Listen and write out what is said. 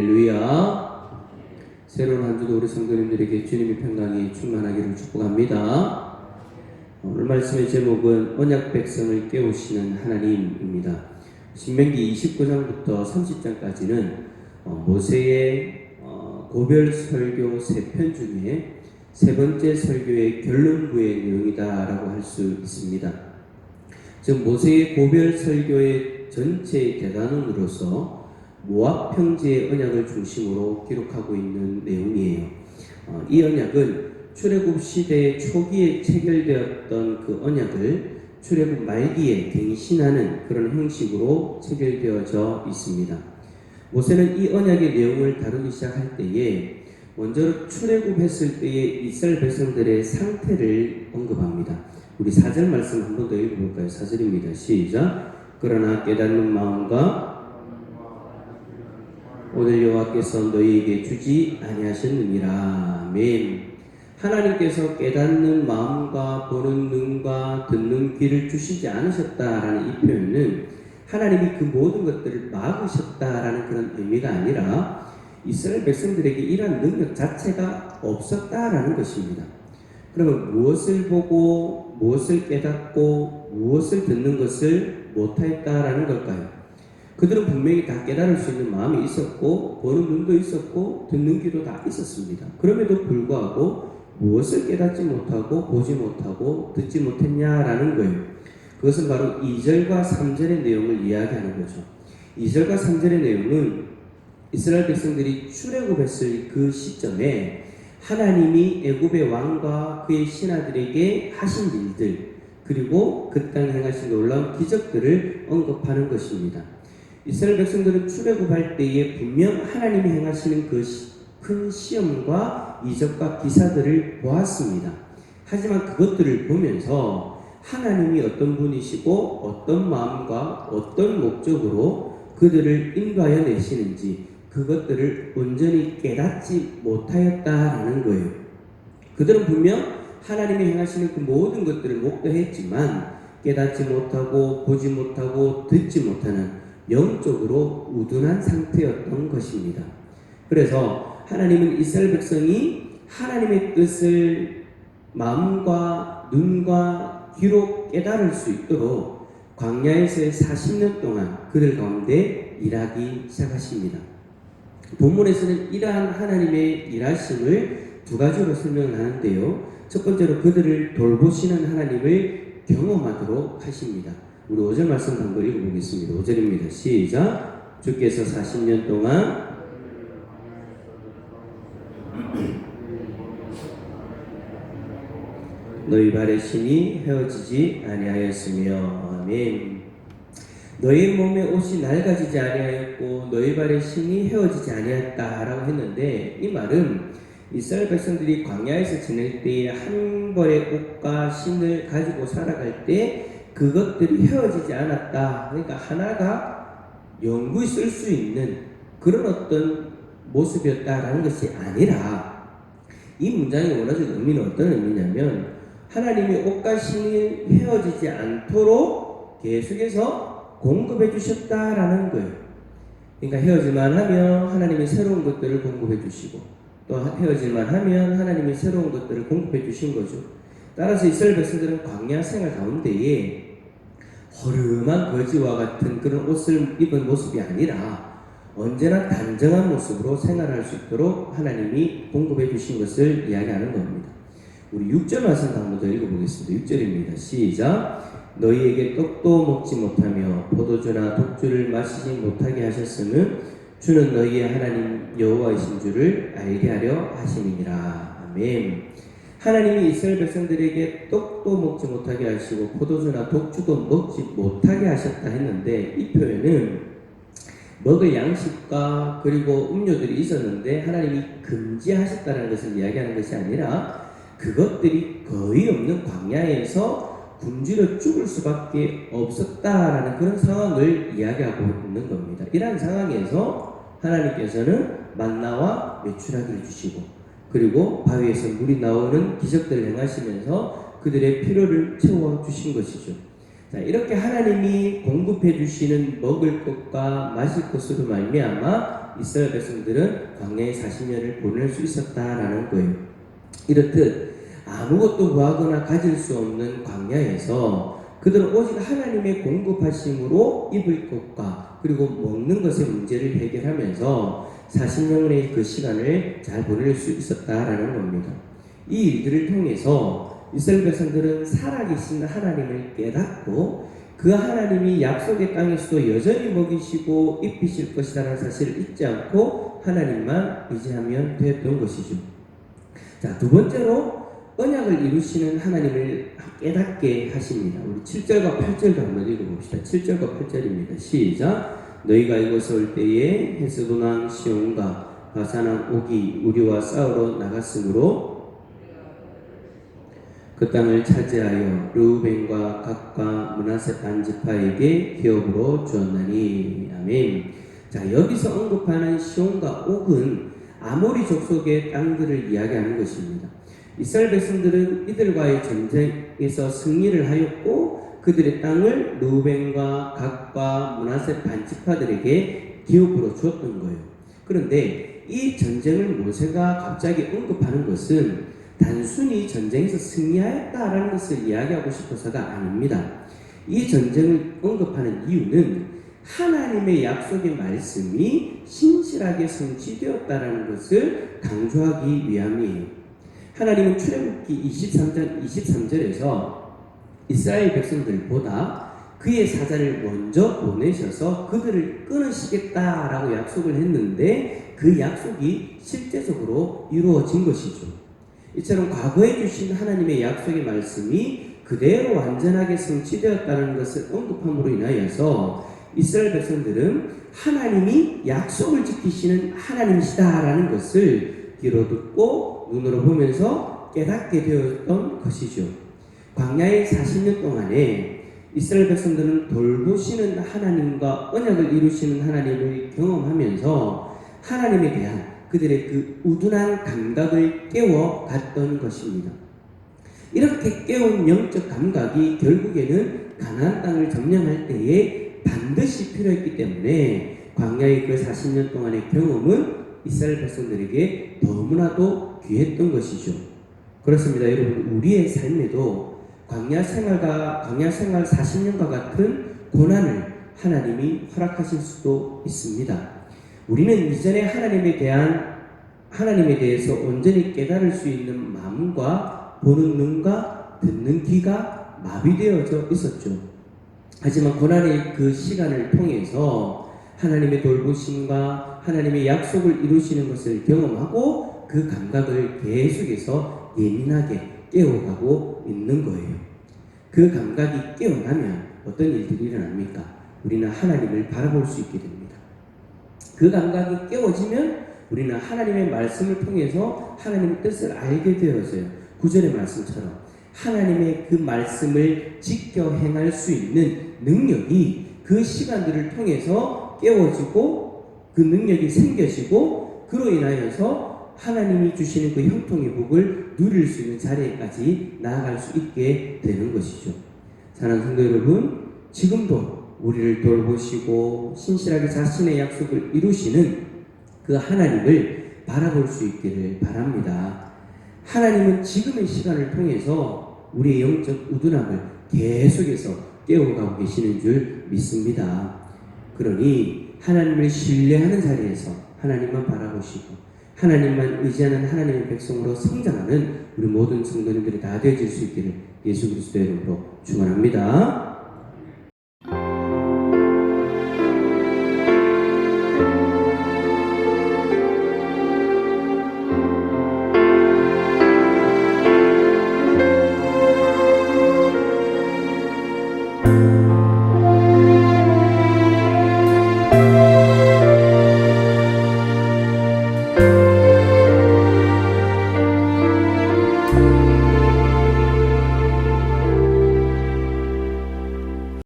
할렐루야. 새로운 한 주도 우리 성도님들에게 주님의 평강이 충만하기를 축복합니다. 오늘 말씀의 제목은 언약 백성을 깨우시는 하나님입니다. 신명기 29장부터 30장까지는 모세의 고별 설교 3편 중에 세 번째 설교의 결론부의 내용이다라고 할 수 있습니다. 즉 모세의 고별 설교의 전체 대단원으로서 모압 평지의 언약을 중심으로 기록하고 있는 내용이에요. 이 언약은 출애굽 시대 초기에 체결되었던 그 언약을 출애굽 말기에 갱신하는 그런 형식으로 체결되어져 있습니다. 모세는 이 언약의 내용을 다루기 시작할 때에 먼저 출애굽했을 때의 이스라엘 백성들의 상태를 언급합니다. 우리 4절 말씀 한 번 더 읽어볼까요? 4절입니다. 시작. 그러나 깨닫는 마음과 오늘 여호와께서 너희에게 주지 아니하셨느니라. 아멘. 하나님께서 깨닫는 마음과 보는 눈과 듣는 귀를 주시지 않으셨다라는 이 표현은 하나님이 그 모든 것들을 막으셨다라는 그런 의미가 아니라 이스라엘 백성들에게 이러한 능력 자체가 없었다라는 것입니다. 그러면 무엇을 보고 무엇을 깨닫고 무엇을 듣는 것을 못하였다라는 걸까요? 그들은 분명히 다 깨달을 수 있는 마음이 있었고 보는 눈도 있었고 듣는 귀도 다 있었습니다. 그럼에도 불구하고 무엇을 깨닫지 못하고 보지 못하고 듣지 못했냐라는 거예요. 그것은 바로 2절과 3절의 내용을 이야기하는 거죠. 2절과 3절의 내용은 이스라엘 백성들이 출애굽했을 그 시점에 하나님이 애굽의 왕과 그의 신하들에게 하신 일들 그리고 그 땅에 행하신 놀라운 기적들을 언급하는 것입니다. 이스라엘 백성들은 출애굽할 때에 분명 하나님이 행하시는 그 큰 시험과 이적과 기사들을 보았습니다. 하지만 그것들을 보면서 하나님이 어떤 분이시고 어떤 마음과 어떤 목적으로 그들을 인도하여 내시는지 그것들을 온전히 깨닫지 못하였다라는 거예요. 그들은 분명 하나님이 행하시는 그 모든 것들을 목도했지만 깨닫지 못하고 보지 못하고 듣지 못하는 영적으로 우둔한 상태였던 것입니다. 그래서 하나님은 이스라엘 백성이 하나님의 뜻을 마음과 눈과 귀로 깨달을 수 있도록 광야에서의 40년 동안 그들 가운데 일하기 시작하십니다. 본문에서는 이러한 하나님의 일하심을 두 가지로 설명하는데요. 첫 번째로 그들을 돌보시는 하나님을 경험하도록 하십니다. 우리 5절 말씀 한번 읽어보겠습니다. 5절입니다. 시작. 주께서 40년 동안 너희 발의 신이 헤어지지 아니하였으며 아멘. 너희 몸의 옷이 낡아지지 아니하였고 너희 발의 신이 헤어지지 아니하였다라고 했는데 이 말은 이스라엘 백성들이 광야에서 지낼 때에 한 벌의 옷과 신을 가지고 살아갈 때 그것들이 헤어지지 않았다. 그러니까 하나가 영구히 쓸 수 있는 그런 어떤 모습이었다라는 것이 아니라 이 문장의 원어적 의미는 어떤 의미냐면 하나님이 옷과 신이 헤어지지 않도록 계속해서 공급해 주셨다라는 거예요. 그러니까 헤어질만 하면 하나님이 새로운 것들을 공급해 주시고 또 헤어질만 하면 하나님이 새로운 것들을 공급해 주신 거죠. 따라서 이스라엘 백성들은 광야 생활 가운데에 허름한 거지와 같은 그런 옷을 입은 모습이 아니라 언제나 단정한 모습으로 생활할 수 있도록 하나님이 공급해 주신 것을 이야기하는 겁니다. 우리 6절 말씀 한번 더 읽어보겠습니다. 6절입니다. 시작. 너희에게 떡도 먹지 못하며 포도주나 독주를 마시지 못하게 하셨으면 주는 너희의 하나님 여호와이신 줄을 알게 하려 하심이니라. 아멘. 하나님이 이스라엘 백성들에게 떡도 먹지 못하게 하시고 포도주나 독주도 먹지 못하게 하셨다 했는데 이 표현은 먹을 양식과 그리고 음료들이 있었는데 하나님이 금지하셨다는 것을 이야기하는 것이 아니라 그것들이 거의 없는 광야에서 굶주려 죽을 수밖에 없었다라는 그런 상황을 이야기하고 있는 겁니다. 이러한 상황에서 하나님께서는 만나와 메추라기를 주시고 그리고 바위에서 물이 나오는 기적들을 행하시면서 그들의 필요를 채워주신 것이죠. 자, 이렇게 하나님이 공급해 주시는 먹을 것과 마실 것으로 말미암아 이스라엘 백성들은 광야에 40년을 보낼 수 있었다라는 거예요. 이렇듯 아무것도 구하거나 가질 수 없는 광야에서 그들은 오직 하나님의 공급하심으로 입을 것과 그리고 먹는 것의 문제를 해결하면서 40년의 그 시간을 잘 보낼 수 있었다라는 겁니다. 이 일들을 통해서 이스라엘 백성들은 살아계신 하나님을 깨닫고 그 하나님이 약속의 땅에서도 여전히 먹이시고 입히실 것이라는 사실을 잊지 않고 하나님만 의지하면 되었던 것이죠. 자, 두 번째로 언약을 이루시는 하나님을 깨닫게 하십니다. 우리 7절과 8절도 한번 읽어봅시다. 7절과 8절입니다. 시작. 너희가 이곳에 올 때에 헤스본 왕 시온과 바산 왕 옥이 우리와 싸우러 나갔으므로 그 땅을 차지하여 르우벤과 갓과 므낫세 반지파에게 기업으로 주었나니. 아멘. 자, 여기서 언급하는 시온과 옥은 아모리 족속의 땅들을 이야기하는 것입니다. 이스라엘 백성들은 이들과의 전쟁에서 승리를 하였고 그들의 땅을 르우벤과 갓과 므낫세 반지파들에게 기업으로 주었던 거예요. 그런데 이 전쟁을 모세가 갑자기 언급하는 것은 단순히 전쟁에서 승리하였다라는 것을 이야기하고 싶어서가 아닙니다. 이 전쟁을 언급하는 이유는 하나님의 약속의 말씀이 신실하게 성취되었다라는 것을 강조하기 위함이에요. 하나님은 출애굽기 23장 23절에서 이스라엘 백성들보다 그의 사자를 먼저 보내셔서 그들을 끊으시겠다라고 약속을 했는데 그 약속이 실제적으로 이루어진 것이죠. 이처럼 과거에 주신 하나님의 약속의 말씀이 그대로 완전하게 성취되었다는 것을 언급함으로 인하여서 이스라엘 백성들은 하나님이 약속을 지키시는 하나님이시다라는 것을 귀로 듣고 눈으로 보면서 깨닫게 되었던 것이죠. 광야의 40년 동안에 이스라엘 백성들은 돌보시는 하나님과 언약을 이루시는 하나님을 경험하면서 하나님에 대한 그들의 그 우둔한 감각을 깨워갔던 것입니다. 이렇게 깨운 영적 감각이 결국에는 가나안 땅을 점령할 때에 반드시 필요했기 때문에 광야의 그 40년 동안의 경험은 이스라엘 백성들에게 너무나도 귀했던 것이죠. 그렇습니다. 여러분, 우리의 삶에도 광야 생활 40년과 같은 고난을 하나님이 허락하실 수도 있습니다. 우리는 이전에 하나님에 대해서 온전히 깨달을 수 있는 마음과 보는 눈과 듣는 귀가 마비되어져 있었죠. 하지만 고난의 그 시간을 통해서 하나님의 돌보심과 하나님의 약속을 이루시는 것을 경험하고 그 감각을 계속해서 예민하게 깨워가고 있는 거예요. 그 감각이 깨어나면 어떤 일들이 일어납니까? 우리는 하나님을 바라볼 수 있게 됩니다. 그 감각이 깨워지면 우리는 하나님의 말씀을 통해서 하나님의 뜻을 알게 되어져요. 9절의 말씀처럼 하나님의 그 말씀을 지켜 행할 수 있는 능력이 그 시간들을 통해서 깨워지고 그 능력이 생겨지고 그로 인하여서 하나님이 주시는 그 형통의 복을 누릴 수 있는 자리에까지 나아갈 수 있게 되는 것이죠. 사랑하는 성도 여러분, 지금도 우리를 돌보시고 신실하게 자신의 약속을 이루시는 그 하나님을 바라볼 수 있기를 바랍니다. 하나님은 지금의 시간을 통해서 우리의 영적 우둔함을 계속해서 깨워가고 계시는 줄 믿습니다. 그러니 하나님을 신뢰하는 자리에서 하나님만 바라보시고 하나님만 의지하는 하나님의 백성으로 성장하는 우리 모든 성도님들이 다 되어질 수 있기를 예수 그리스도의 이름으로 축원합니다.